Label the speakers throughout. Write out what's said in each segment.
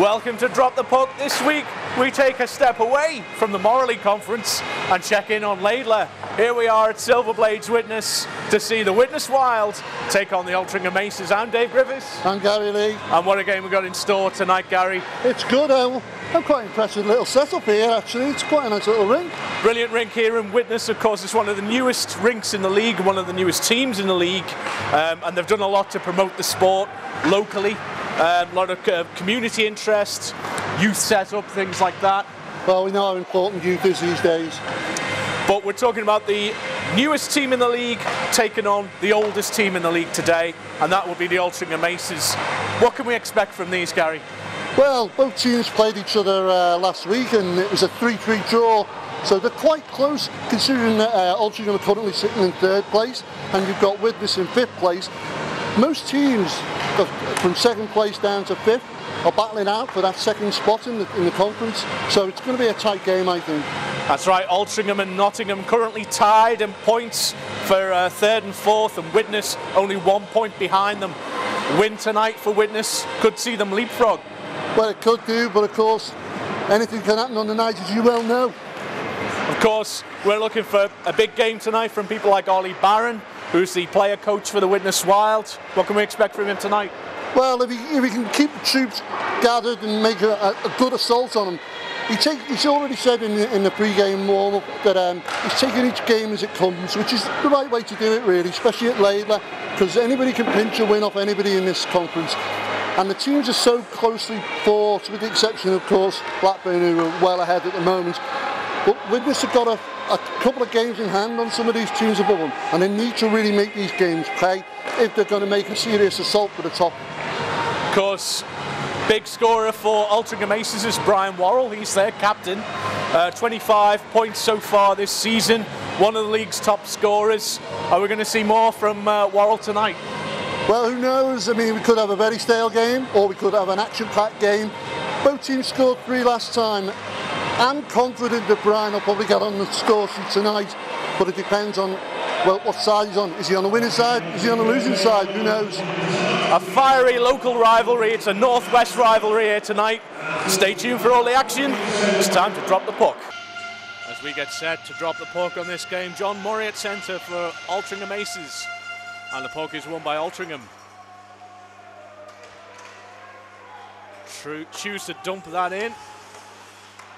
Speaker 1: Welcome to Drop the Puck. This week we take a step away from the Morley Conference and check in on Laidler. Here we are at Silverblades Widnes to see the Widnes Wild take on the Altrincham Aces. I'm Dave Griffiths.
Speaker 2: I'm Gary Lee.
Speaker 1: And what a game we've got in store tonight, Gary.
Speaker 2: It's good. I'm quite impressed with the little setup here, actually. It's quite a nice little rink.
Speaker 1: Brilliant rink here in Widnes. Of course, it's one of the newest rinks in the league, one of the newest teams in the league, and they've done a lot to promote the sport locally. A lot of community interest, youth setup, things like that.
Speaker 2: Well, we know how important youth is these days.
Speaker 1: But we're talking about the newest team in the league taking on the oldest team in the league today, and that will be the Altrincham Aces. What can we expect from these, Gary?
Speaker 2: Well, both teams played each other last week, and it was a 3-3 draw. So they're quite close, considering that Altrincham are currently sitting in 3rd place, and you've got Widnes in 5th place. Most teams from 2nd place down to 5th are battling out for that 2nd spot in the conference. So it's going to be a tight game, I think.
Speaker 1: That's right. Altrincham and Nottingham currently tied in points for 3rd and 4th, and Widnes only 1 point behind them. Win tonight for Widnes could see them leapfrog.
Speaker 2: Well, it could do, but of course, anything can happen on the night, as you well know.
Speaker 1: Of course, we're looking for a big game tonight from people like Ollie Barron, who's the player coach for the Widnes Wild. What can we expect from him tonight?
Speaker 2: Well, if he can keep the troops gathered and make a good assault on them. He's already said in the pre-game warm-up that he's taking each game as it comes, which is the right way to do it, really, especially at Laidler, because anybody can pinch a win off anybody in this conference. And the teams are so closely fought, with the exception, of course, Blackburn, who are well ahead at the moment. But Widnes have got a couple of games in hand on some of these teams above them, and they need to really make these games pay if they're going to make a serious assault for the top.
Speaker 1: Of course, big scorer for Altrincham Aces is Brian Worrell. He's their captain. 25 points so far this season, one of the league's top scorers. Are we going to see more from Worrell tonight?
Speaker 2: Well, who knows? I mean, we could have a very stale game, or we could have an action-packed game. Both teams scored 3 last time. I'm confident that Brian will probably get on the score sheet tonight, but it depends on, well, what side he's on. Is he on the winning side? Is he on the losing side? Who knows?
Speaker 1: A fiery local rivalry. It's a northwest rivalry here tonight. Stay tuned for all the action. It's time to drop the puck. As we get set to drop the puck on this game, John Murray at centre for Altrincham Aces. And the puck is won by Altrincham. Choose to dump that in.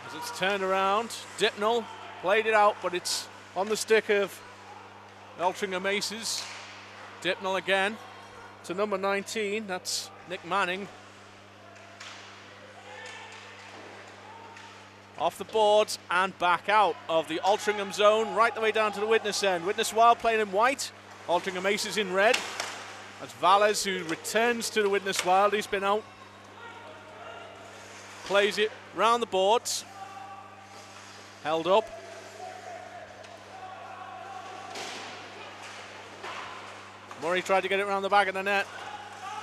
Speaker 1: As it's turned around, Dipnell played it out, but it's on the stick of Altrincham Aces. Dipnell again to number 19, that's Nick Manning. Off the boards and back out of the Altrincham zone, right the way down to the Widnes end. Widnes Wild playing in white, Altrincham Aces in red. That's Valles who returns to the Widnes Wild, he's been out. Plays it round the boards. Held up. Murray tried to get it around the back of the net.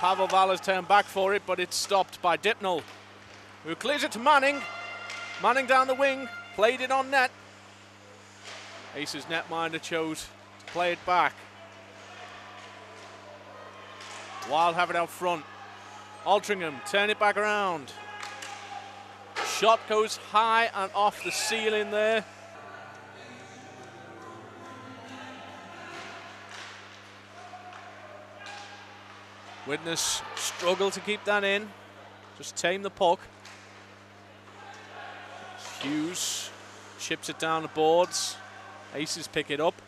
Speaker 1: Pavel Valles turned back for it, but it's stopped by Dipnell, who clears it to Manning. Manning down the wing, played it on net. Aces netminder chose to play it back. Wild have it out front. Altrincham turn it back around. Shot goes high and off the ceiling there. Widnes struggle to keep that in. Just tame the puck. Hughes chips it down the boards. Aces pick it up.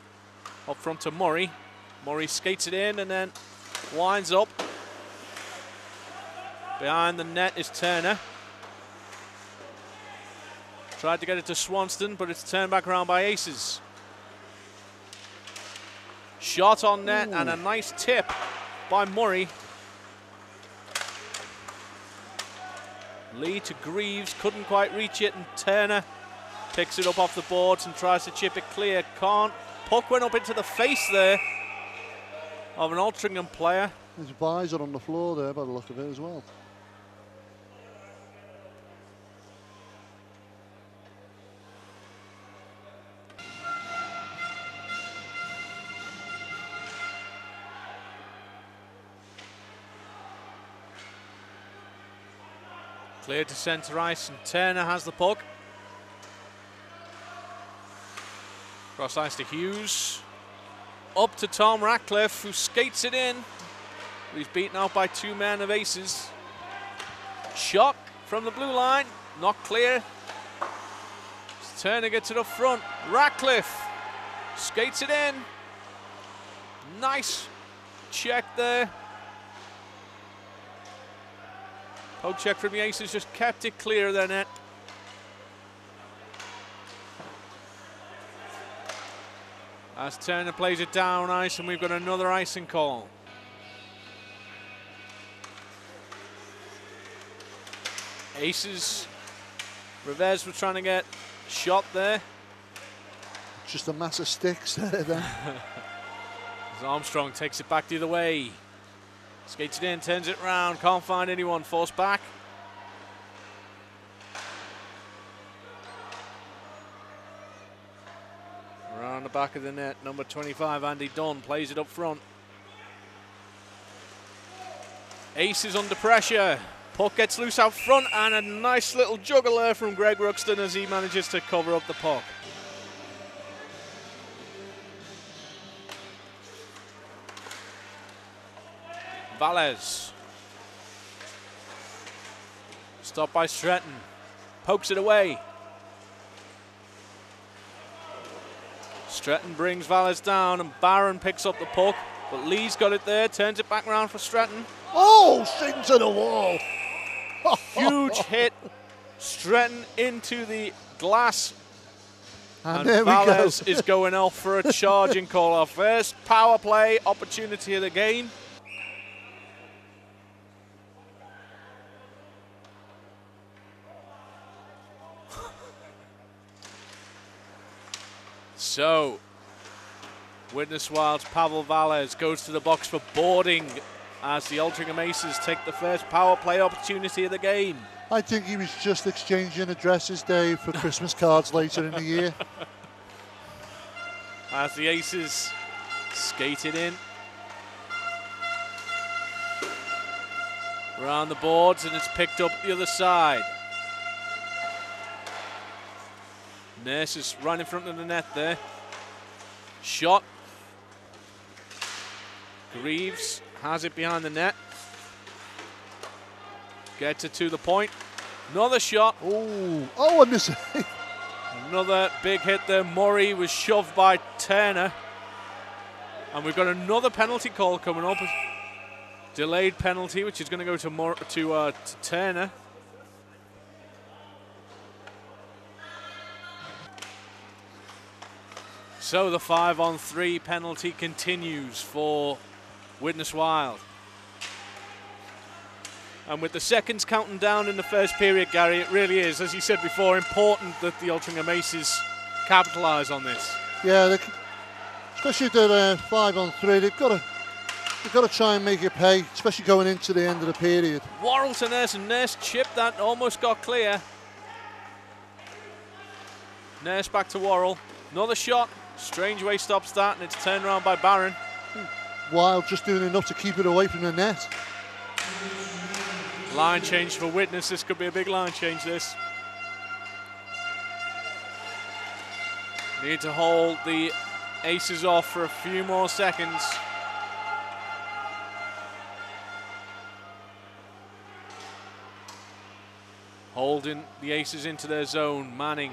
Speaker 1: Up front to Murray. Murray skates it in and then winds up. Behind the net is Turner. Tried to get it to Swanston, but it's turned back around by Aces. Shot on net and a nice tip by Murray. Lee to Greaves, couldn't quite reach it, and Turner picks it up off the boards and tries to chip it clear. Can't. Puck went up into the face there of an Altrincham player.
Speaker 2: His visor on the floor there by the look of it as well.
Speaker 1: Cleared to centre ice, and Turner has the puck. Cross ice to Hughes. Up to Tom Ratcliffe, who skates it in. He's beaten out by 2 men of Aces. Shot from the blue line, not clear. Turner gets it up front. Ratcliffe skates it in. Nice check there. Poke check from the Aces, just kept it clear of their net. As Turner plays it down ice, and we've got another icing call. Aces, Revez was trying to get shot there.
Speaker 2: Just a mass of sticks there then.
Speaker 1: As Armstrong takes it back the other way. Skates it in, turns it round, can't find anyone, forced back. Around the back of the net, number 25, Andy Dunn, plays it up front. Aces under pressure. Puck gets loose out front, and a nice little juggle there from Greg Ruxton as he manages to cover up the puck. Valles. Stopped by Stretton. Pokes it away. Stretton brings Valles down, and Barron picks up the puck, but Lee's got it there, turns it back around for Stretton.
Speaker 2: Oh, straight into the wall.
Speaker 1: Huge hit. Stretton into the glass.
Speaker 2: And there
Speaker 1: Valles
Speaker 2: we go.
Speaker 1: is going off for a charging call. Our first power play opportunity of the game. So, Widnes Wild's Pavel Valles goes to the box for boarding as the Altrincham Aces take the first power play opportunity of the game.
Speaker 2: I think he was just exchanging addresses, Dave, for Christmas cards later in the year.
Speaker 1: As the Aces skate it in. Around the boards, and it's picked up the other side. Nurse is right in front of the net there. Shot. Greaves has it behind the net. Gets it to the point. Another shot.
Speaker 2: Oh, I miss it.
Speaker 1: Another big hit there. Murray was shoved by Turner. And we've got another penalty call coming up. Delayed penalty, which is going to go to Turner. So the 5-on-3 penalty continues for Widnes Wild. And with the seconds counting down in the first period, Gary, it really is, as you said before, important that the Altrincham Aces capitalise on this.
Speaker 2: Yeah, especially the 5-on-3, they've got to try and make it pay, especially going into the end of the period.
Speaker 1: Worrell to Nurse, and Nurse chipped that, almost got clear. Nurse back to Worrell. Another shot. Strange way stops that, and it's turned around by Barron.
Speaker 2: Wild just doing enough to keep it away from the net.
Speaker 1: Line change for Widnes. This could be a big line change, this. Need to hold the Aces off for a few more seconds. Holding the Aces into their zone. Manning.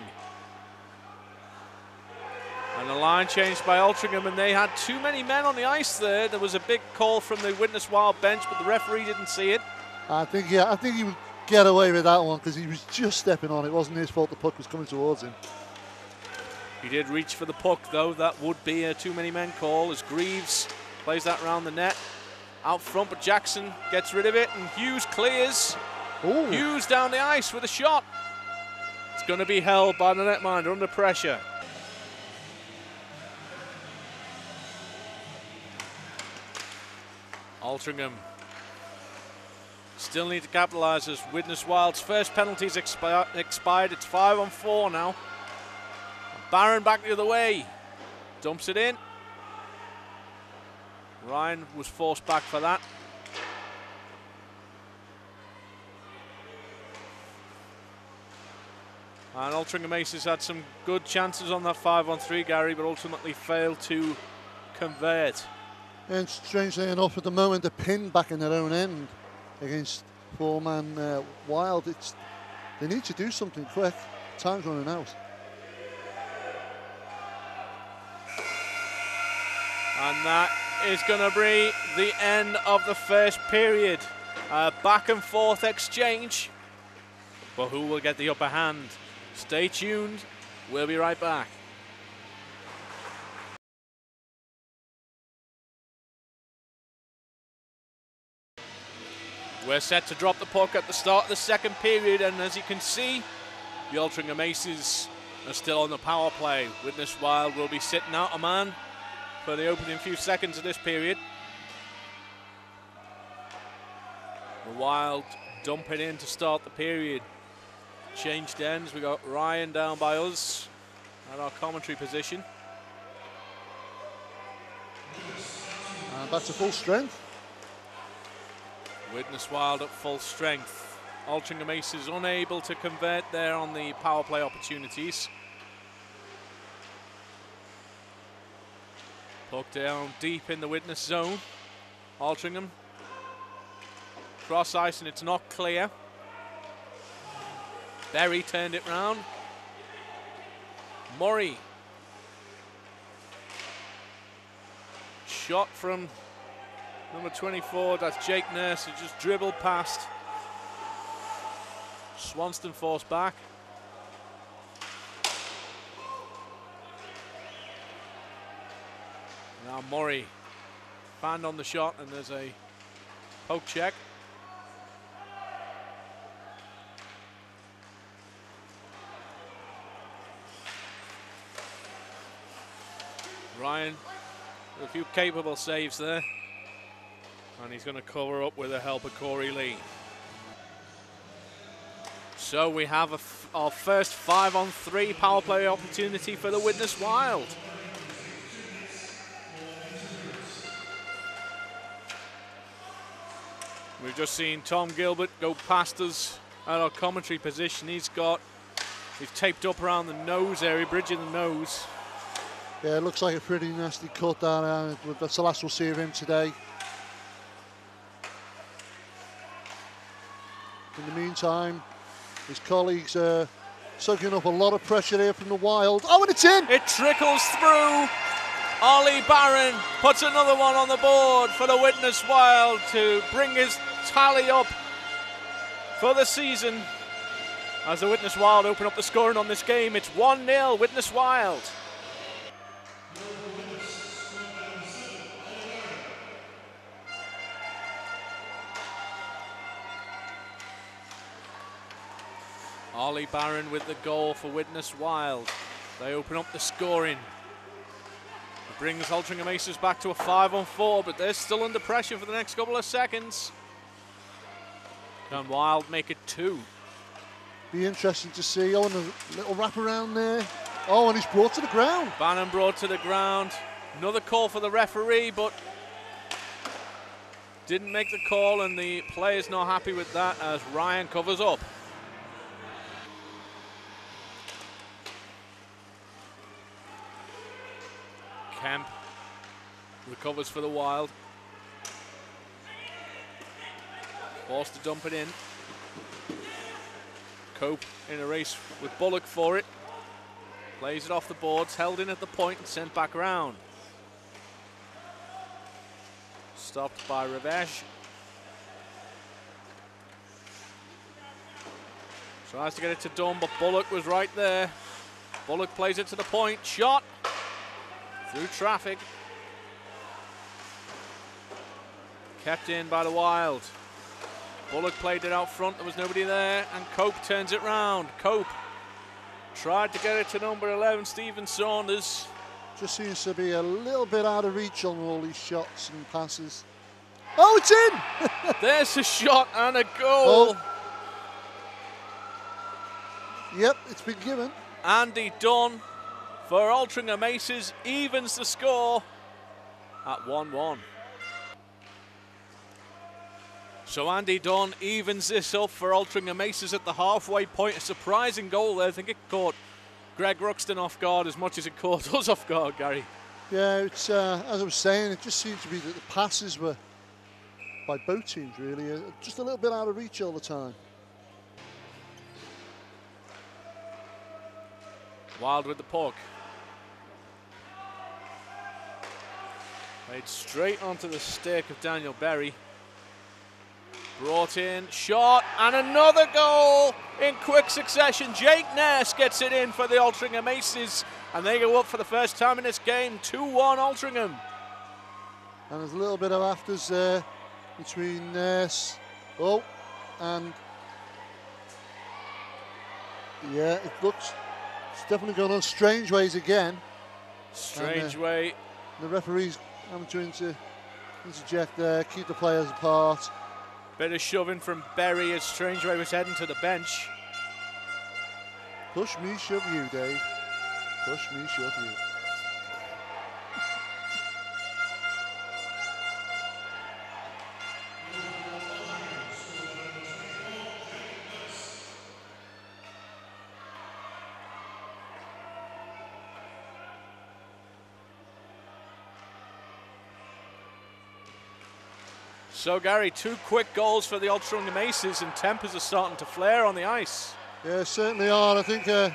Speaker 1: And a line changed by Altrincham, and they had too many men on the ice there. There was a big call from the Widnes Wild bench, but the referee didn't see it.
Speaker 2: I think he would get away with that one because he was just stepping on it. It wasn't his fault the puck was coming towards him.
Speaker 1: He did reach for the puck, though. That would be a too many men call as Greaves plays that round the net. Out front, but Jackson gets rid of it, and Hughes clears.
Speaker 2: Ooh.
Speaker 1: Hughes down the ice with a shot. It's going to be held by the netminder under pressure. Altrincham still need to capitalise as Widnes Wild's first penalty's expired. It's 5-on-4 now. Barron back the other way. Dumps it in. Ryan was forced back for that. And Altrincham Aces had some good chances on that 5-on-3, Gary, but ultimately failed to convert.
Speaker 2: And strangely enough, at the moment, they're pinned back in their own end against four-man Wild. They need to do something quick. Time's running out.
Speaker 1: And that is going to be the end of the first period. Back and forth exchange. But who will get the upper hand? Stay tuned. We'll be right back. We're set to drop the puck at the start of the second period, and as you can see, the Altrincham Aces are still on the power play. Widnes Wild will be sitting out a man for the opening few seconds of this period. The Wild dump it in to start the period. Changed ends. We got Ryan down by us at our commentary position.
Speaker 2: And back to full strength.
Speaker 1: Widnes Wild at full strength. Altrincham Aces unable to convert there on the power play opportunities. Puck down deep in the Widnes zone. Altrincham cross ice and it's not clear. Berry turned it round. Murray. Shot from number 24, that's Jake Nurse, who just dribbled past. Swanston forced back. Now Murray fanned on the shot and there's a poke check. Ryan with a few capable saves there. And he's going to cover up with the help of Corey Lee. So we have our first 5-on-3 power play opportunity for the Widnes Wild. We've just seen Tom Gilbert go past us at our commentary position. He's taped up around the nose area, bridging the nose.
Speaker 2: Yeah, it looks like a pretty nasty cut down. That's the last we'll see of him today. In the meantime, his colleagues are soaking up a lot of pressure here from the Wild. Oh, and it's in!
Speaker 1: It trickles through. Ollie Barron puts another one on the board for the Widnes Wild to bring his tally up for the season. As the Widnes Wild open up the scoring on this game, it's 1-0 Widnes Wild. Ollie Barron with the goal for Widnes Wild. They open up the scoring. It brings Altrincham Aces back to a 5-on-4, but they're still under pressure for the next couple of seconds. Can Wild make it 2?
Speaker 2: Be interesting to see. Oh, and a little wrap around there. Oh, and he's brought to the ground.
Speaker 1: Bannon brought to the ground. Another call for the referee, but didn't make the call, and the player's not happy with that as Ryan covers up. Kemp recovers for the Wild. Forced to dump it in. Cope in a race with Bullock for it. Plays it off the boards, held in at the point and sent back around. Stopped by Ravesh. Tries to get it to Dunn, but Bullock was right there. Bullock plays it to the point. Shot through traffic. Kept in by the Wild. Bullock played it out front, there was nobody there, and Cope turns it round. Cope tried to get it to number 11, Stephen Saunders.
Speaker 2: Just seems to be a little bit out of reach on all these shots and passes. Oh, it's in!
Speaker 1: There's a shot and a goal.
Speaker 2: Oh. Yep, it's been given.
Speaker 1: Andy Dunn for Altrincham Aces evens the score at 1-1. So Andy Dunn evens this up for Altrincham Aces at the halfway point. A surprising goal there. I think it caught Greg Ruxton off guard as much as it caught us off guard, Gary.
Speaker 2: Yeah, it's as I was saying, it just seemed to be that the passes were, by both teams really, just a little bit out of reach all the time.
Speaker 1: Wild with the puck. Played straight onto the stick of Daniel Berry. Brought in, shot, and another goal in quick succession. Jake Ness gets it in for the Altrincham Aces, and they go up for the first time in this game, 2-1 Altrincham.
Speaker 2: And there's a little bit of afters there between Ness. Oh, and yeah, it's definitely going on strange ways again.
Speaker 1: Strange way.
Speaker 2: The referee's having to interject there, keep the players apart.
Speaker 1: Bit of shoving from Berry as Strangeway was heading to the bench.
Speaker 2: Push me, shove you, Dave. Push me, shove you.
Speaker 1: So, Gary, 2 quick goals for the Altrincham Aces, and tempers are starting to flare on the ice.
Speaker 2: Yeah, certainly are. I think the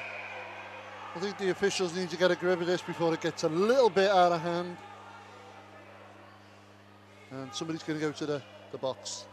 Speaker 2: officials need to get a grip of this before it gets a little bit out of hand. And somebody's going to go to the box.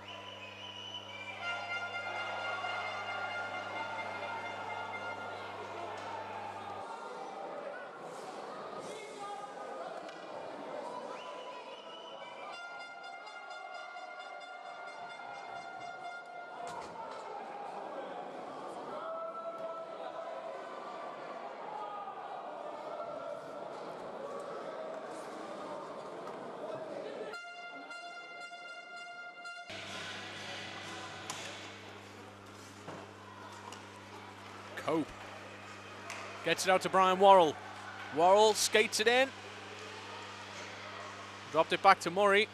Speaker 1: Cope gets it out to Brian Worrell. Worrell skates it in. Dropped it back to Murray.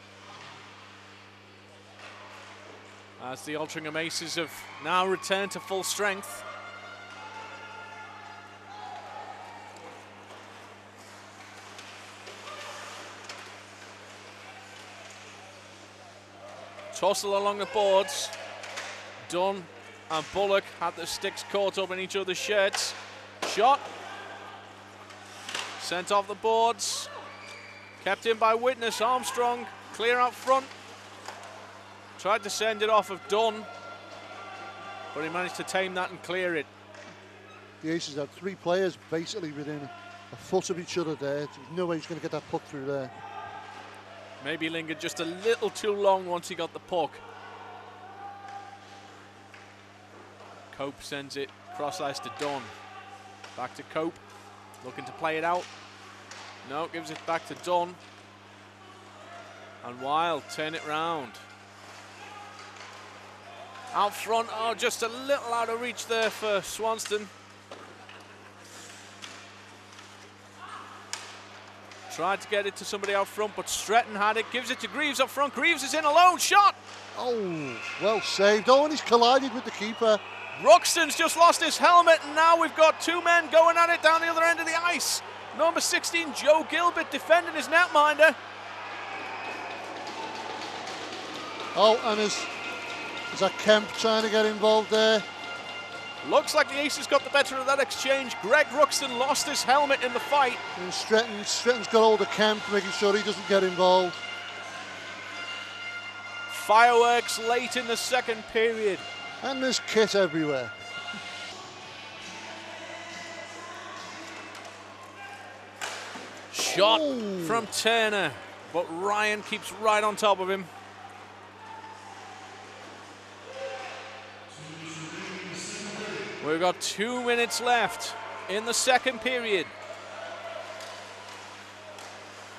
Speaker 1: As the Altrincham Aces have now returned to full strength. Tussle along the boards. Dunn and Bullock had the sticks caught up in each other's shirts. Shot. Sent off the boards. Kept in by Widnes. Armstrong clear out front. Tried to send it off of Dunn, but he managed to tame that and clear it.
Speaker 2: The Aces had 3 players basically within a foot of each other there. There's no way he's going to get that puck through there.
Speaker 1: Maybe lingered just a little too long once he got the puck. Cope sends it cross ice to Dunn. Back to Cope, looking to play it out. No, gives it back to Dunn. And Wild turn it round. Out front, oh, just a little out of reach there for Swanston. Tried to get it to somebody out front, but Stretton had it, gives it to Greaves up front. Greaves is in alone, shot!
Speaker 2: Oh, well saved. Oh, and he's collided with the keeper.
Speaker 1: Ruxton's just lost his helmet, and now we've got 2 men going at it down the other end of the ice. Number 16, Joe Gilbert, defending his netminder.
Speaker 2: Oh, and is that Kemp trying to get involved there?
Speaker 1: Looks like the Aces got the better of that exchange. Greg Ruxton lost his helmet in the fight.
Speaker 2: And Stretton's got hold of Kemp, making sure he doesn't get involved.
Speaker 1: Fireworks late in the second period.
Speaker 2: And there's kit everywhere.
Speaker 1: Shot from Turner, but Ryan keeps right on top of him. We've got 2 minutes left in the second period.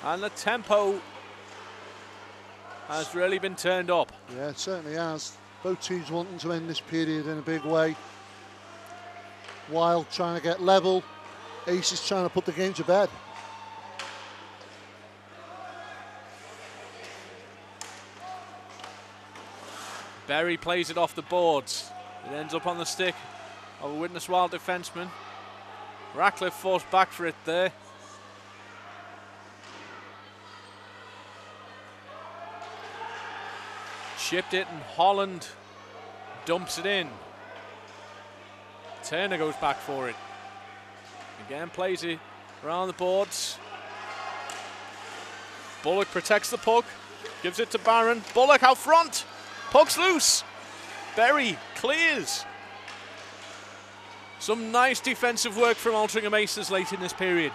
Speaker 1: And the tempo has really been turned up.
Speaker 2: Yeah, it certainly has. Both teams wanting to end this period in a big way. Wild trying to get level. Aces trying to put the game to bed.
Speaker 1: Berry plays it off the boards. It ends up on the stick of a Widnes Wild defenseman. Ratcliffe forced back for it there. Chipped it and Holland dumps it in. Turner goes back for it. Again plays it around the boards. Bullock protects the puck. Gives it to Barron. Bullock out front. Puck's loose. Berry clears. Some nice defensive work from Altrincham Aces late in this period.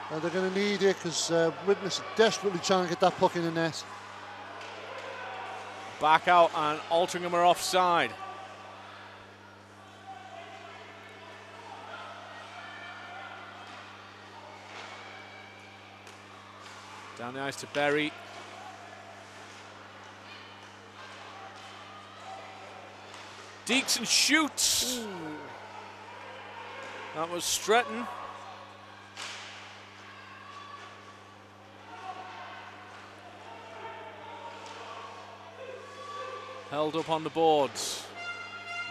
Speaker 2: And they're going to need it because Widnes are desperately trying to get that puck in the net.
Speaker 1: Back out and Altrincham are offside. Down the ice to Berry. Deaton shoots. Ooh. That was Stretton. Held up on the boards.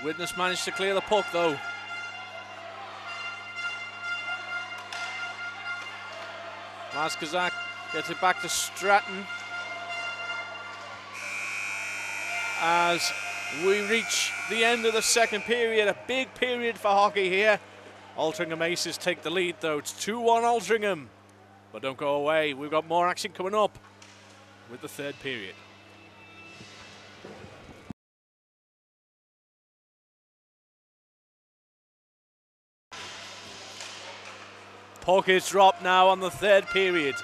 Speaker 1: Widnes managed to clear the puck though. Maskazak gets it back to Stratton. As we reach the end of the second period, a big period for hockey here. Altrincham Aces take the lead though. It's 2-1 Altrincham. But don't go away, we've got more action coming up with the third period. Puck is dropped now on the third period.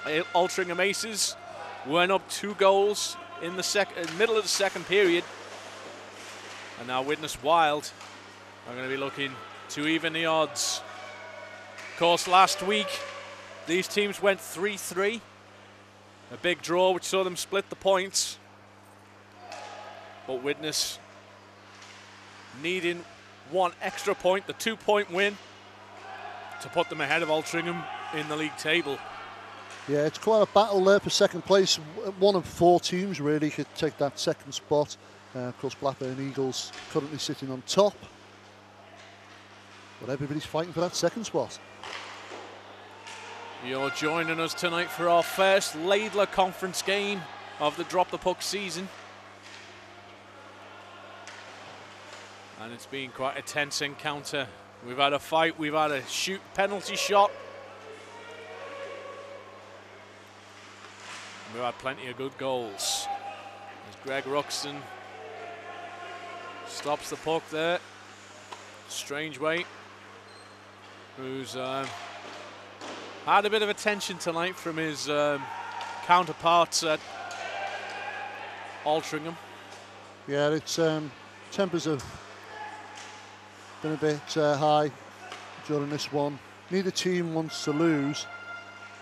Speaker 1: Altrincham Aces went up 2 goals in the middle of the second period. And now Widnes Wild are going to be looking to even the odds. Of course, last week, these teams went 3-3. A big draw which saw them split the points. But Widnes needing 1 extra point, the 2-point win, to put them ahead of Altrincham in the league table.
Speaker 2: Yeah, it's quite a battle there for second place. 1 of 4 teams really could take that second spot. Of course, Blackburn Eagles currently sitting on top. But everybody's fighting for that second spot.
Speaker 1: You're joining us tonight for our first Laidler conference game of the Drop the Puck season. And it's been quite a tense encounter. We've had a fight, we've had a penalty shot. We've had plenty of good goals. As Greg Ruxton stops the puck there. Strangewaite, who's had a bit of attention tonight from his counterparts at Altrincham.
Speaker 2: Yeah, it's tempers have been a bit high during this one. Neither team wants to lose,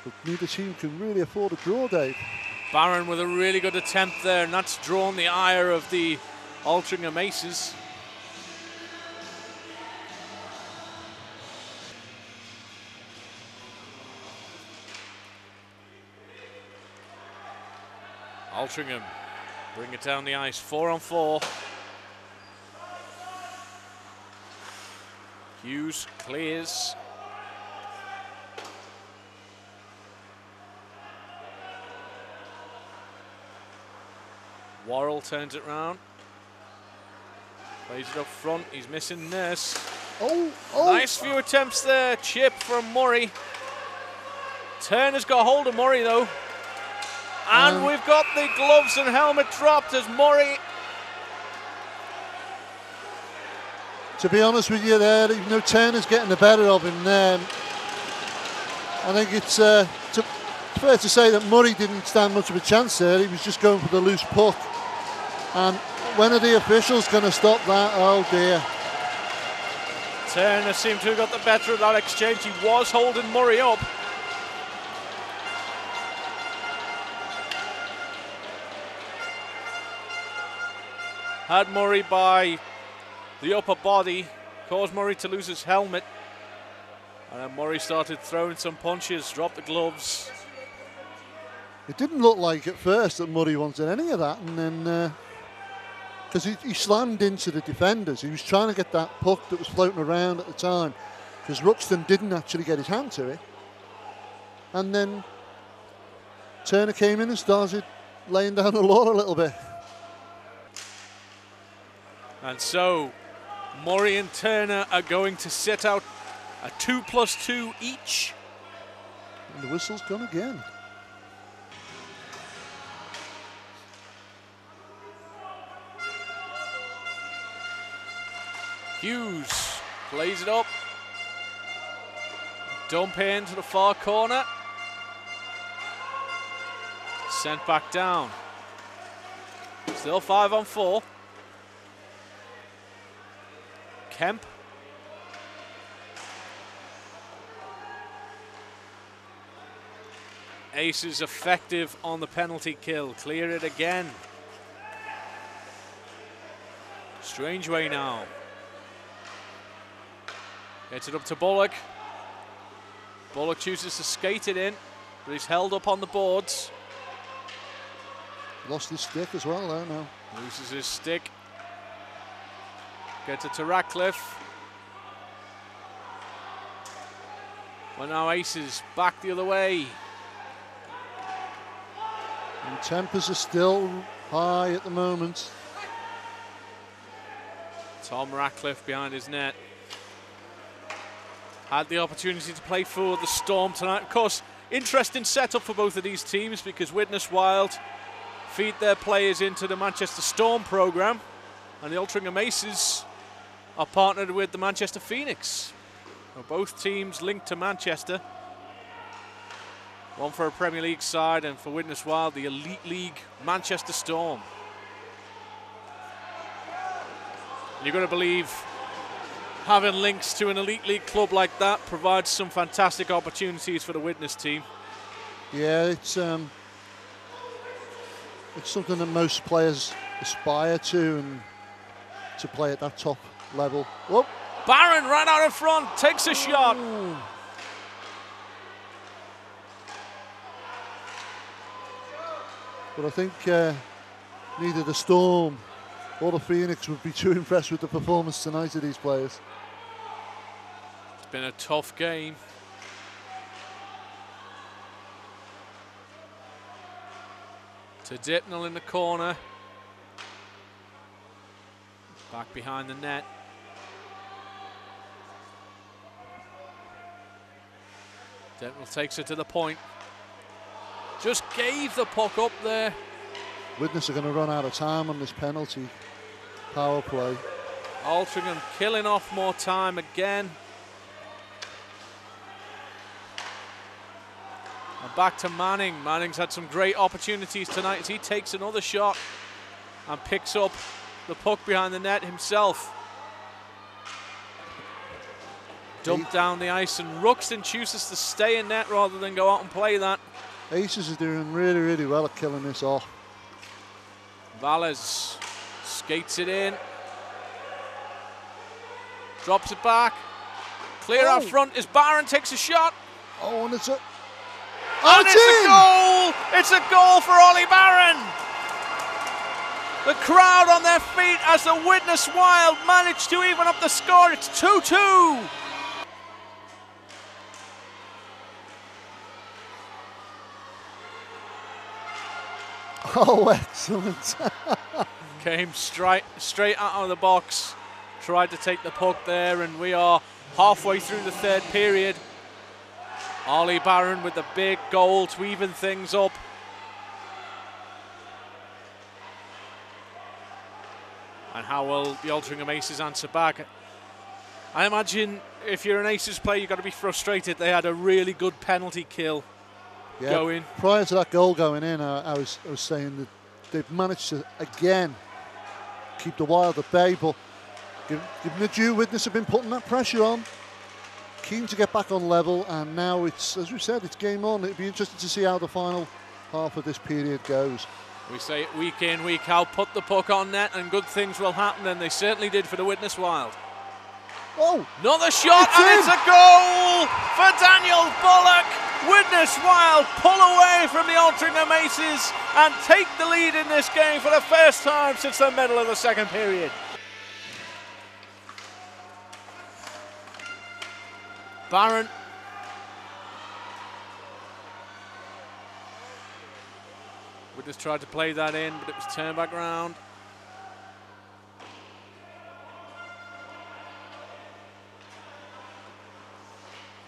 Speaker 2: but neither team can really afford a draw, Dave.
Speaker 1: Barron with a really good attempt there, and that's drawn the ire of the Altrincham Aces. Altrincham bring it down the ice, 4-on-4. Hughes clears. Worrell turns it round. Plays it up front. He's missing Nurse.
Speaker 2: Oh.
Speaker 1: Nice few attempts there. Chip from Murray. Turner's got hold of Murray though. And we've got the gloves and helmet dropped as Murray.
Speaker 2: To be honest with you there, even though Turner's getting the better of him there, I think it's fair to say that Murray didn't stand much of a chance there. He was just going for the loose puck. And when are the officials going to stop that? Oh dear.
Speaker 1: Turner seemed to have got the better of that exchange. He was holding Murray up. Had Murray by the upper body, caused Murray to lose his helmet. And then Murray started throwing some punches, dropped the gloves.
Speaker 2: It didn't look like at first that Murray wanted any of that, and then because he slammed into the defenders. He was trying to get that puck that was floating around at the time, because Ruxton didn't actually get his hand to it. And then Turner came in and started laying down the law a little bit.
Speaker 1: And so Murray and Turner are going to sit out a 2+2 each.
Speaker 2: And the whistle's gone again.
Speaker 1: Hughes plays it up. Dump into the far corner. Sent back down. Still 5-on-4. Kemp. Ace is effective on the penalty kill. Clear it again. Strange-way now. Gets it up to Bullock. Bullock chooses to skate it in, but he's held up on the boards.
Speaker 2: Lost his stick as well there now.
Speaker 1: Loses his stick. Gets it to Ratcliffe. Well, now Aces back the other way.
Speaker 2: And tempers are still high at the moment.
Speaker 1: Tom Ratcliffe behind his net. Had the opportunity to play for the Storm tonight. Of course, interesting setup for both of these teams, because Widnes Wild feed their players into the Manchester Storm programme, and the Altrincham Aces are partnered with the Manchester Phoenix. Now, both teams linked to Manchester. One for a Premier League side, and for Widnes Wild, the Elite League Manchester Storm. And you've got to believe having links to an Elite League club like that provides some fantastic opportunities for the Widnes team.
Speaker 2: Yeah, it's something that most players aspire to, and to play at that top level. Whoop.
Speaker 1: Barron ran out in front, takes a shot.
Speaker 2: Ooh. But I think neither the Storm or the Phoenix would be too impressed with the performance tonight of these players.
Speaker 1: It's been a tough game. To Dipnell in the corner. Back behind the net. Dipnell takes it to the point. Just gave the puck up there.
Speaker 2: Widnes are going to run out of time on this penalty power play.
Speaker 1: Altrincham killing off more time again. And back to Manning. Manning's had some great opportunities tonight as he takes another shot and picks up the puck behind the net himself. Dumped down the ice, and Ruxton chooses to stay in net rather than go out and play that.
Speaker 2: Aces are doing really, really well at killing this off.
Speaker 1: Valles skates it in. Drops it back. Clear out front as Barron takes a shot.
Speaker 2: Oh, and it's a...
Speaker 1: And it's a goal! It's a goal for Ollie Barron! The crowd on their feet as the Widnes Wild manage to even up the score. It's 2-2.
Speaker 2: Oh, excellent.
Speaker 1: Came straight out of the box. Tried to take the puck there, and we are halfway through the third period. Ollie Barron with the big goal to even things up. And how will the Altrincham Aces answer back? I imagine if you're an Aces player, you've got to be frustrated. They had a really good penalty kill going.
Speaker 2: Prior to that goal going in, I was saying that they've managed to, again, keep the Wild at bay, but given the due, Widnes have been putting that pressure on. Keen to get back on level, and now it's, as we said, it's game on. It'd be interesting to see how the final half of this period goes.
Speaker 1: We say it week in, week out, put the puck on net and good things will happen, and they certainly did for the Widnes Wild.
Speaker 2: Oh!
Speaker 1: Another shot, and it's a goal for Daniel Bullock! Widnes Wild pull away from the Altrincham Aces and take the lead in this game for the first time since the middle of the second period. Barron. Widnes tried to play that in, but it was turned back round.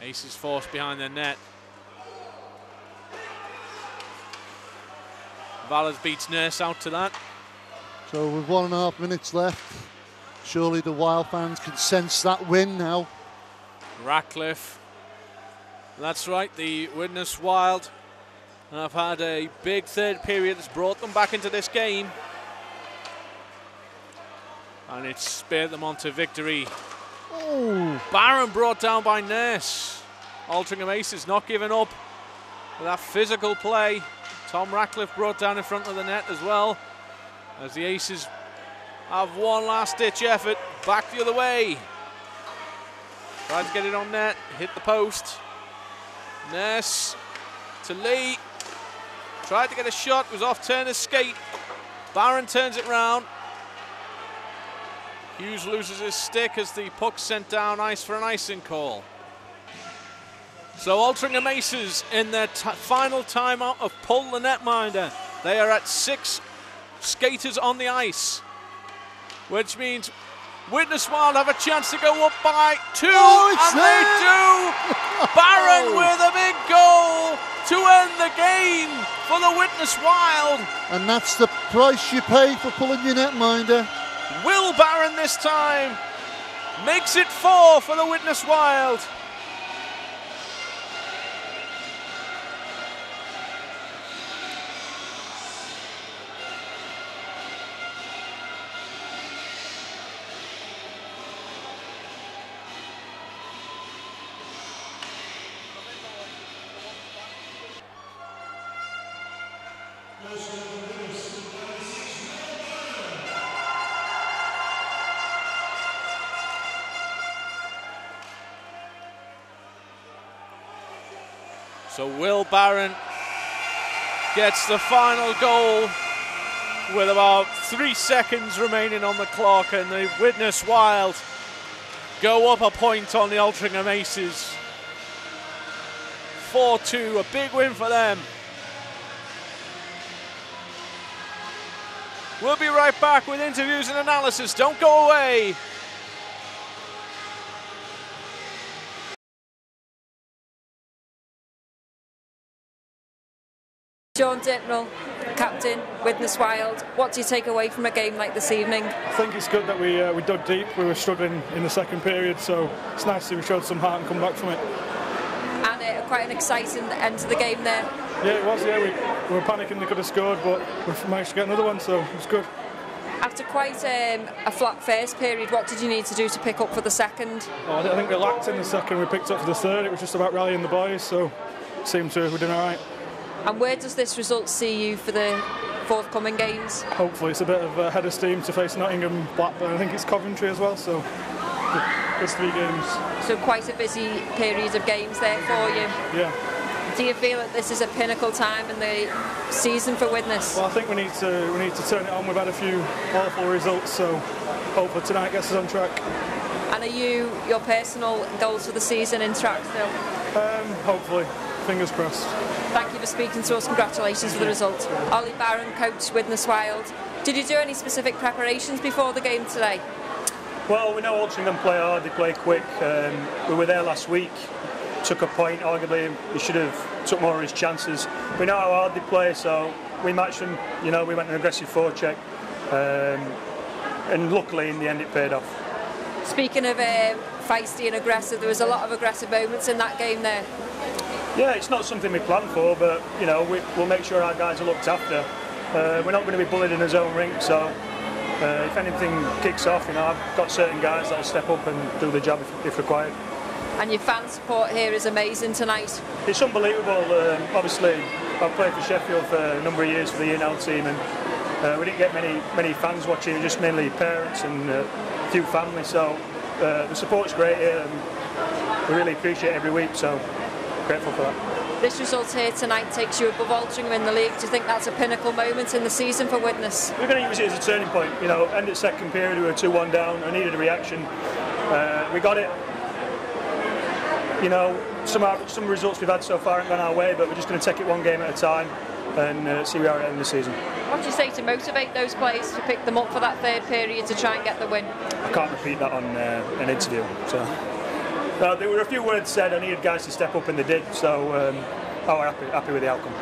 Speaker 1: Aces forced behind the net. Valles beats Nurse out to that.
Speaker 2: So with 1.5 minutes left, surely the Wild fans can sense that win now.
Speaker 1: Ratcliffe. That's right, the Widnes Wild have had a big third period that's brought them back into this game. And it's speared them on to victory.
Speaker 2: Oh.
Speaker 1: Barron brought down by Nurse. Altrincham Aces not giving up with that physical play. Tom Ratcliffe brought down in front of the net as well, as the Aces have one last ditch effort back the other way. Tried to get it on net, hit the post. Nurse to Lee. Tried to get a shot, was off Turner's skate. Barron turns it round. Hughes loses his stick as the puck's sent down ice for an icing call. So Altrincham Aces in their final timeout of pull the netminder. They are at 6 skaters on the ice, which means Widnes Wild have a chance to go up by 2, and they do! Barron with a big goal to end the game for the Widnes Wild.
Speaker 2: And that's the price you pay for pulling your netminder.
Speaker 1: Will Barron this time makes it 4 for the Widnes Wild. So Will Barron gets the final goal with about 3 seconds remaining on the clock, and the Widnes Wild go up a point on the Altrincham Aces. 4-2, a big win for them. We'll be right back with interviews and analysis. Don't go away.
Speaker 3: John Dipnell, captain, Widnes Wild. What do you take away from a game like this evening?
Speaker 4: I think it's good that we dug deep. We were struggling in the second period, so it's nice to see we showed some heart and come back from it.
Speaker 3: And quite an exciting end to the game there.
Speaker 4: Yeah, it was. Yeah, we were panicking they could have scored, but we managed to get another one, so it was good.
Speaker 3: After quite a flat first period, what did you need to do to pick up for the second?
Speaker 4: Oh, I think we lacked in the second. We picked up for the third. It was just about rallying the boys, so it seemed to we're doing all right.
Speaker 3: And where does this result see you for the forthcoming games?
Speaker 4: Hopefully it's a bit of a head of steam to face Nottingham, Blackburn. I think it's Coventry as well, so it's 3 games.
Speaker 3: So quite a busy period of games there for you.
Speaker 4: Yeah.
Speaker 3: Do you feel that this is a pinnacle time in the season for Widnes?
Speaker 4: Well, I think we need to turn it on. We've had a few awful results, so hopefully tonight gets us on track.
Speaker 3: And are your personal goals for the season in track still?
Speaker 4: Hopefully. Fingers crossed.
Speaker 3: Thank you for speaking to us. Congratulations for the result. Ollie Barron, coach Widnes Wild. Did you do any specific preparations before the game today?
Speaker 5: Well, we know Altrincham play hard, they play quick. We were there last week, took a point. Arguably, we should have took more of his chances. We know how hard they play, so we matched them. You know, we went an aggressive forecheck, and luckily in the end it paid off.
Speaker 3: Speaking of feisty and aggressive, there was a lot of aggressive moments in that game there.
Speaker 5: Yeah, it's not something we planned for, but you know, we'll make sure our guys are looked after. We're not going to be bullied in his own rink, so if anything kicks off, you know, I've got certain guys that'll step up and do the job if required.
Speaker 3: And your fan support here is amazing tonight.
Speaker 5: It's unbelievable. Obviously, I've played for Sheffield for a number of years for the ENL team, and we didn't get many fans watching, just mainly parents and a few families. So the support's great here, and we really appreciate it every week. So grateful for that.
Speaker 3: This result here tonight takes you above Altrincham in the league. Do you think that's a pinnacle moment in the season for Widnes?
Speaker 5: We're going to use it as a turning point. You know, end of second period, we were 2-1 down. I needed a reaction. We got it. You know, some results we've had so far haven't gone our way, but we're just going to take it one game at a time and see where we are at the season.
Speaker 3: What do you say to motivate those players to pick them up for that third period to try and get the win?
Speaker 5: I can't repeat that on an interview. So there were a few words said. I needed guys to step up, and they did. So we're happy with the outcome.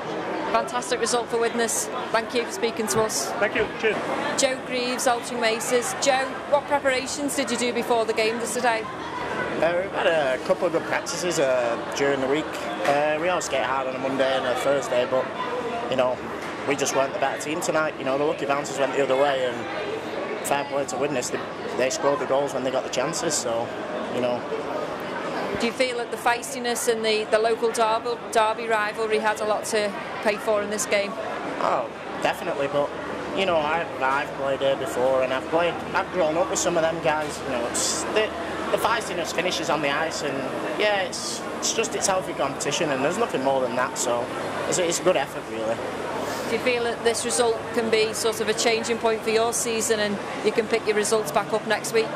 Speaker 3: Fantastic result for Widnes. Thank you for speaking to us.
Speaker 5: Thank you. Cheers.
Speaker 3: Joe Greaves, Altrincham Aces. Joe, what preparations did you do before the game today?
Speaker 6: We've had a couple of good practices during the week. We always skate hard on a Monday and a Thursday, but you know, we just weren't the better team tonight. You know, the lucky bouncers went the other way, and fair play to Widnes, they scored the goals when they got the chances. So, you know.
Speaker 3: Do you feel that the feistiness and the local derby rivalry had a lot to pay for in this game?
Speaker 6: Oh, definitely. But you know, I've played here before, and I've grown up with some of them guys. You know, it's the feistiness finishes on the ice, and yeah, it's healthy competition, and there's nothing more than that. So it's a good effort, really.
Speaker 3: Do you feel that this result can be sort of a changing point for your season, and you can pick your results back up next week?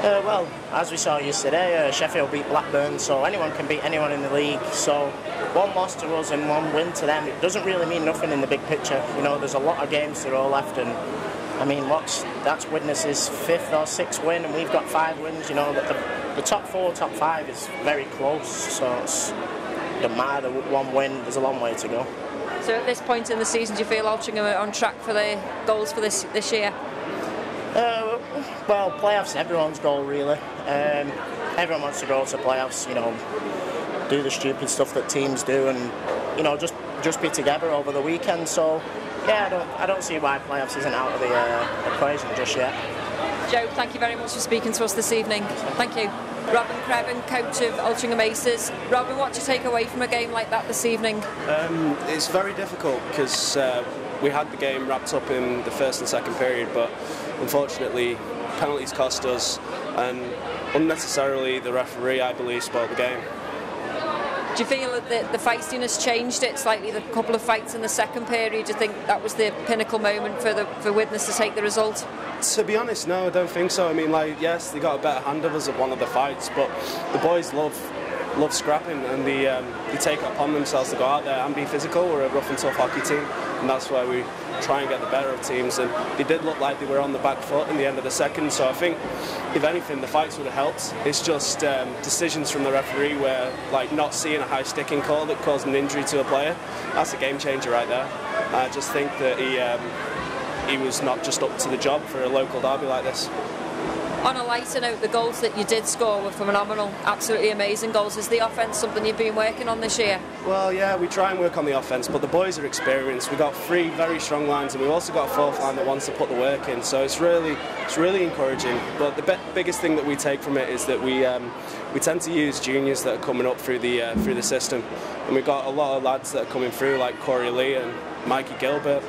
Speaker 6: Well, as we saw yesterday, Sheffield beat Blackburn, so anyone can beat anyone in the league. So one loss to us and one win to them, it doesn't really mean nothing in the big picture. You know, there's a lot of games to go left, and I mean, that's Widnes' 5th or 6th win, and we've got 5 wins. You know, the top 4, top 5 is very close, so it doesn't matter. One win, there's a long way to go.
Speaker 3: So at this point in the season, do you feel Altrincham are on track for their goals for this year?
Speaker 6: Well, playoffs, everyone's goal really. Everyone wants to go to playoffs, you know, do the stupid stuff that teams do, and you know, just be together over the weekend. So yeah, I don't see why playoffs isn't out of the equation just yet.
Speaker 3: Joe, thank you very much for speaking to us this evening. Thank you. Robin Creven, coach of Altrincham Aces. Robin, what do you take away from a game like that this evening?
Speaker 7: It's very difficult because we had the game wrapped up in the first and second period, but unfortunately penalties cost us, and unnecessarily the referee, I believe, spoiled the game.
Speaker 3: Do you feel that the feistiness changed it slightly, the couple of fights in the second period? Do you think that was the pinnacle moment for Widnes to take the result?
Speaker 7: To be honest, no, I don't think so. I mean, like, yes, they got a better hand of us at one of the fights, but the boys love scrapping, and they take it upon themselves to go out there and be physical. We're a rough and tough hockey team, and that's why we try and get the better of teams, and they did look like they were on the back foot in the end of the second, so I think if anything the fights would have helped. It's just decisions from the referee where, like, not seeing a high sticking call that caused an injury to a player, that's a game changer right there. I just think that he was not just up to the job for a local derby like this.
Speaker 3: On a lighter note, the goals that you did score were phenomenal, absolutely amazing goals. Is the offence something you've been working on this year?
Speaker 7: Well, yeah, we try and work on the offence, but the boys are experienced. We've got 3 very strong lines, and we've also got a 4th line that wants to put the work in, so it's really encouraging. But the biggest thing that we take from it is that we tend to use juniors that are coming up through the system, and we've got a lot of lads that are coming through, like Corey Lee and Mikey Gilbert,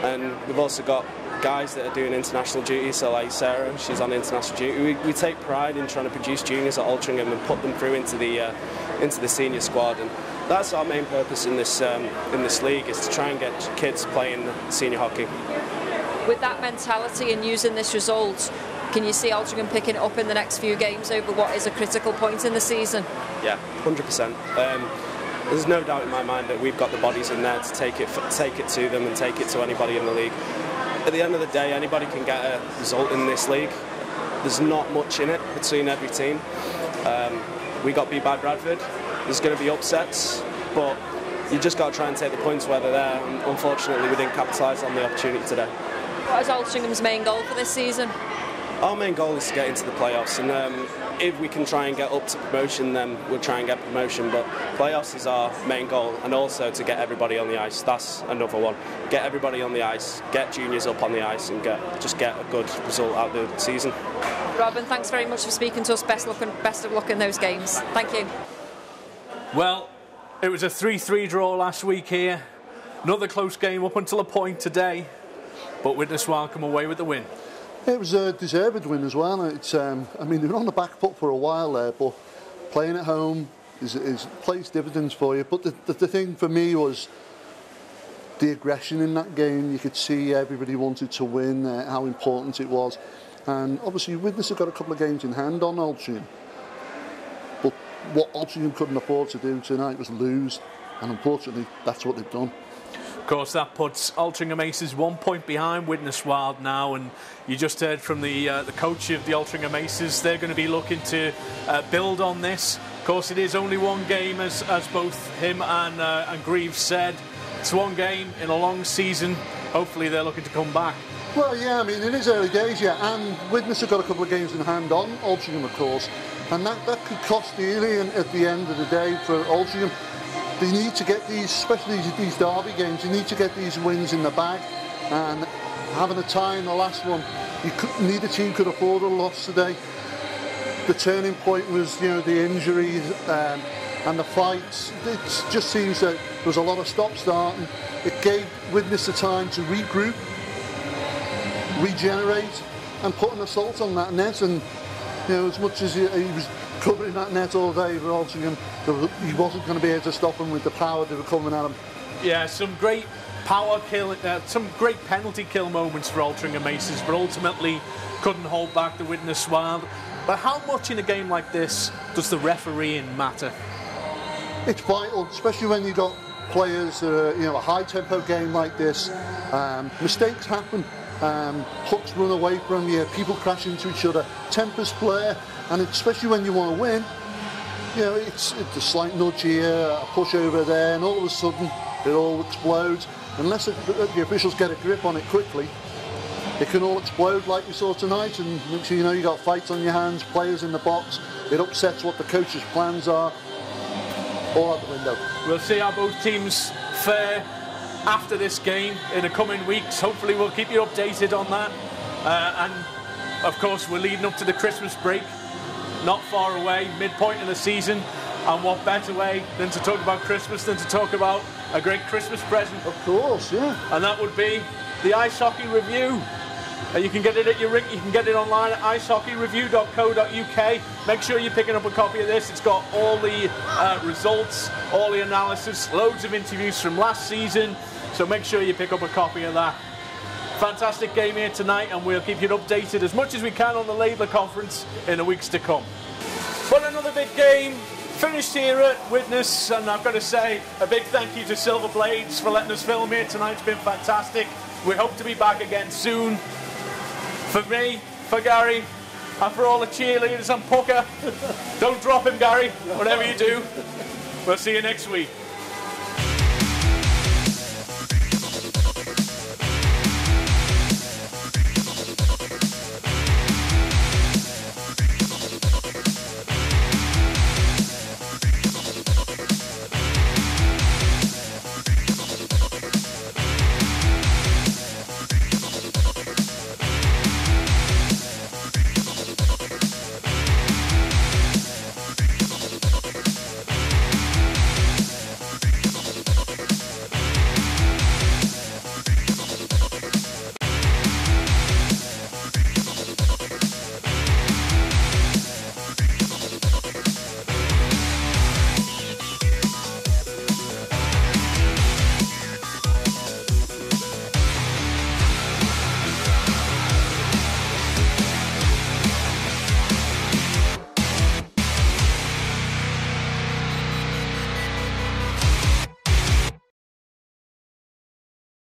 Speaker 7: and we've also got guys that are doing international duty, so like Sarah, she's on international duty. We take pride in trying to produce juniors at Altrincham and put them through into the senior squad, and that's our main purpose in this league, is to try and get kids playing senior hockey.
Speaker 3: With that mentality and using this result, can you see Altrincham picking it up in the next few games over what is a critical point in the season?
Speaker 7: Yeah, 100%. There's no doubt in my mind that we've got the bodies in there to take it to them and take it to anybody in the league. At the end of the day, anybody can get a result in this league. There's not much in it between every team. We got beat by Bradford. There's going to be upsets, but you just got to try and take the points where they're there. And unfortunately, we didn't capitalise on the opportunity today.
Speaker 3: What is Altrincham's main goal for this season?
Speaker 7: Our main goal is to get into the playoffs, and if we can try and get up to promotion, then we'll try and get promotion, but playoffs is our main goal, and also to get everybody on the ice. That's another one. Get everybody on the ice, get juniors up on the ice, and just get a good result out of the season.
Speaker 3: Robin, thanks very much for speaking to us. Best of luck in those games. Thank you.
Speaker 1: Well, it was a 3-3 draw last week here. Another close game up until a point today, but Widnes come away with the win.
Speaker 2: It was a deserved win as well. It's, I mean, they were on the back foot for a while there, but playing at home, plays dividends for you. But the thing for me was the aggression in that game. You could see everybody wanted to win, how important it was. And obviously Widnes have got a couple of games in hand on Altrincham. But what Altrincham couldn't afford to do tonight was lose. And unfortunately, that's what they've done.
Speaker 1: Of course, that puts Altrincham Aces 1 point behind Widnes Wild now, and you just heard from the coach of the Altrincham Aces. They're going to be looking to build on this. Of course, it is only one game, as both him and Greaves said. It's one game in a long season. Hopefully, they're looking to come back.
Speaker 2: Well, yeah, I mean, it is early days, yeah, and Widnes have got a couple of games in hand on Altrincham, of course, and that could cost dearly at the end of the day for Altrincham. They need to get these, especially these derby games, they need to get these wins in the bag, and having a tie in the last one, neither team could afford a loss today. The turning point was, the injuries and the fights. It just seems that there was a lot of stop-starting. It gave Widnes the time to regroup, regenerate, and put an assault on that net. And as much as he was covering that net all day for Altrincham, he wasn't going to be able to stop him with the power that were coming at him.
Speaker 1: Yeah, some great power kill, some great penalty kill moments for Altrincham Aces, but ultimately couldn't hold back the Widnes Wild. But how much in a game like this does the refereeing matter?
Speaker 2: It's vital, especially when you've got players, a high-tempo game like this. Mistakes happen. Hooks run away from you, people crash into each other, tempers flare, and especially when you want to win, it's a slight nudge here, a push over there, and all of a sudden it all explodes. Unless the officials get a grip on it quickly, it can all explode like we saw tonight, and next thing you know, you got fights on your hands, players in the box. It upsets what the coach's plans are, all out the window.
Speaker 1: We'll see how both teams fare after this game in the coming weeks. Hopefully we'll keep you updated on that, and of course we're leading up to the Christmas break, not far away, midpoint of the season, and what better way than to talk about Christmas than to talk about a great Christmas present.
Speaker 2: Of course, yeah.
Speaker 1: And that would be the Ice Hockey Review. You can get it at your rink, you can get it online at icehockeyreview.co.uk. Make sure you're picking up a copy of this. It's got all the results, all the analysis, loads of interviews from last season, so make sure you pick up a copy of that. Fantastic game here tonight, and we'll keep you updated as much as we can on the Laidler conference in the weeks to come. But another big game finished here at Widnes, and I've got to say a big thank you to Silver Blades for letting us film here tonight. It's been fantastic. We hope to be back again soon. For me, for Gary, and for all the cheerleaders and Pucker, don't drop him, Gary, whatever you do. We'll see you next week.